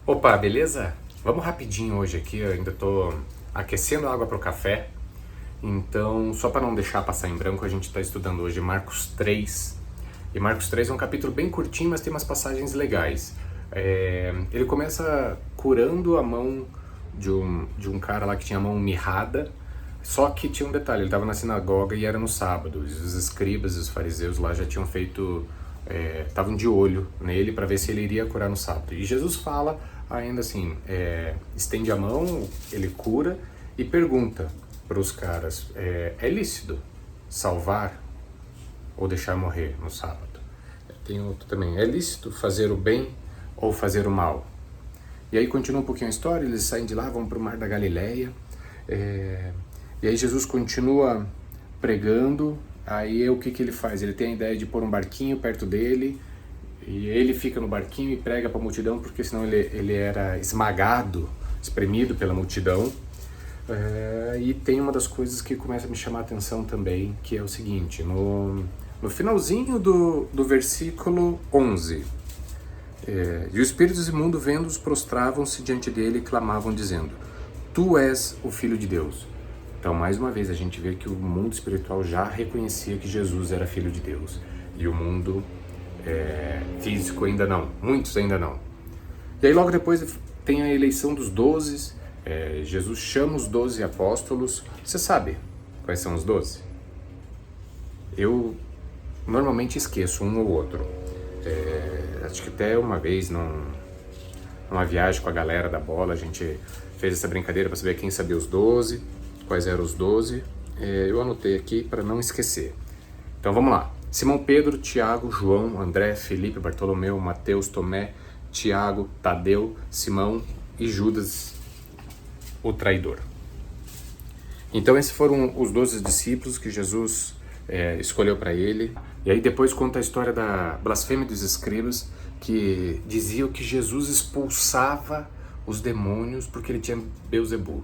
Opa, beleza? Vamos rapidinho hoje aqui, eu ainda tô aquecendo a água para o café. Então, só para não deixar passar em branco, a gente está estudando hoje Marcos 3. E Marcos 3 é um capítulo bem curtinho, mas tem umas passagens legais. Ele começa curando a mão de um cara lá que tinha a mão mirrada, só que tinha um detalhe, ele estava na sinagoga e era no sábado. Os escribas e os fariseus lá já tinham feito, estavam de olho nele para ver se ele iria curar no sábado. E Jesus fala ainda assim, estende a mão, ele cura e pergunta para os caras, é lícito salvar ou deixar morrer no sábado? Tem outro também, é lícito fazer o bem ou fazer o mal? E aí continua um pouquinho a história, eles saem de lá, vão para o Mar da Galileia, e aí Jesus continua pregando. Aí o que ele faz? Ele tem a ideia de pôr um barquinho perto dele, e ele fica no barquinho e prega para a multidão, porque senão ele era esmagado, espremido pela multidão. E tem uma das coisas que começa a me chamar a atenção também, que é o seguinte, no finalzinho do versículo 11, e os espíritos imundos vendo-os prostravam-se diante dele e clamavam dizendo, Tu és o Filho de Deus. Então, mais uma vez, a gente vê que o mundo espiritual já reconhecia que Jesus era Filho de Deus. E o mundo físico ainda não, muitos ainda não. E aí logo depois tem a eleição dos 12, Jesus chama os 12 apóstolos. Você sabe quais são os 12? Eu normalmente esqueço um ou outro. Acho que até uma vez numa viagem com a galera da bola, a gente fez essa brincadeira para saber quem sabia os 12, quais eram os 12. Eu anotei aqui para não esquecer. Então vamos lá. Simão Pedro, Tiago, João, André, Felipe, Bartolomeu, Mateus, Tomé, Tiago, Tadeu, Simão e Judas, o traidor. Então esses foram os 12 discípulos que Jesus escolheu para ele. E aí depois conta a história da blasfêmia dos escribas, que diziam que Jesus expulsava os demônios porque ele tinha Beelzebul.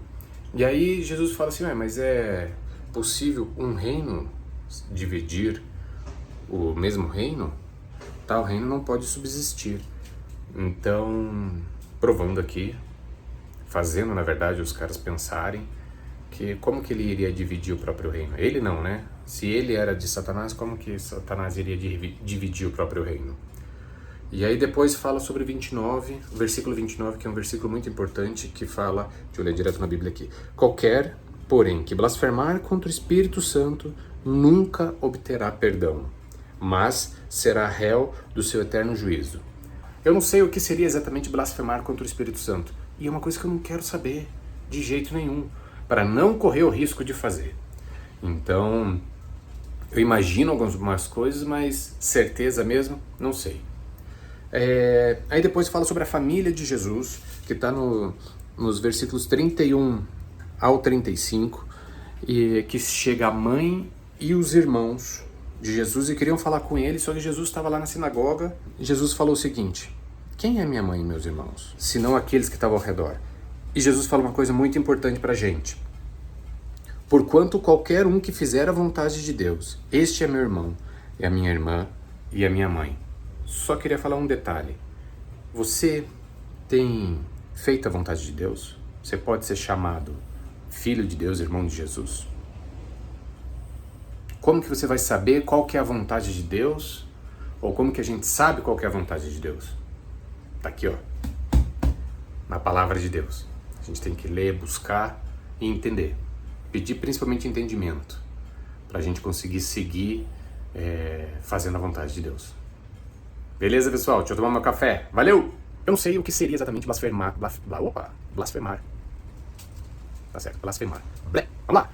E aí Jesus fala assim, mas é possível um reino dividir o mesmo reino? Tal reino não pode subsistir. Então, provando aqui, fazendo na verdade os caras pensarem que como que ele iria dividir o próprio reino? Ele não, né? Se ele era de Satanás, como que Satanás iria dividir o próprio reino? E aí depois fala sobre 29, versículo 29, que é um versículo muito importante, que fala, deixa eu ler direto na Bíblia aqui, qualquer, porém, que blasfemar contra o Espírito Santo nunca obterá perdão, mas será réu do seu eterno juízo. Eu não sei o que seria exatamente blasfemar contra o Espírito Santo, e é uma coisa que eu não quero saber de jeito nenhum, para não correr o risco de fazer. Então, eu imagino algumas coisas, mas certeza mesmo, não sei. Aí depois fala sobre a família de Jesus, que está nos versículos 31 ao 35, e que chega a mãe e os irmãos de Jesus e queriam falar com ele, só que Jesus estava lá na sinagoga, e Jesus falou o seguinte, quem é minha mãe e meus irmãos, senão aqueles que estavam ao redor? E Jesus fala uma coisa muito importante para a gente, porquanto qualquer um que fizer a vontade de Deus, este é meu irmão, é a minha irmã e a minha mãe. Só queria falar um detalhe. Você tem feito a vontade de Deus? Você pode ser chamado filho de Deus, irmão de Jesus? Como que você vai saber qual que é a vontade de Deus? Ou como que a gente sabe qual que é a vontade de Deus? Tá aqui, ó, na palavra de Deus. A gente tem que ler, buscar e entender. Pedir principalmente entendimento, para a gente conseguir seguir fazendo a vontade de Deus. Beleza, pessoal? Deixa eu tomar meu café. Valeu! Eu não sei o que seria exatamente blasfemar. Blasfemar. Tá certo, blasfemar. Vamos lá!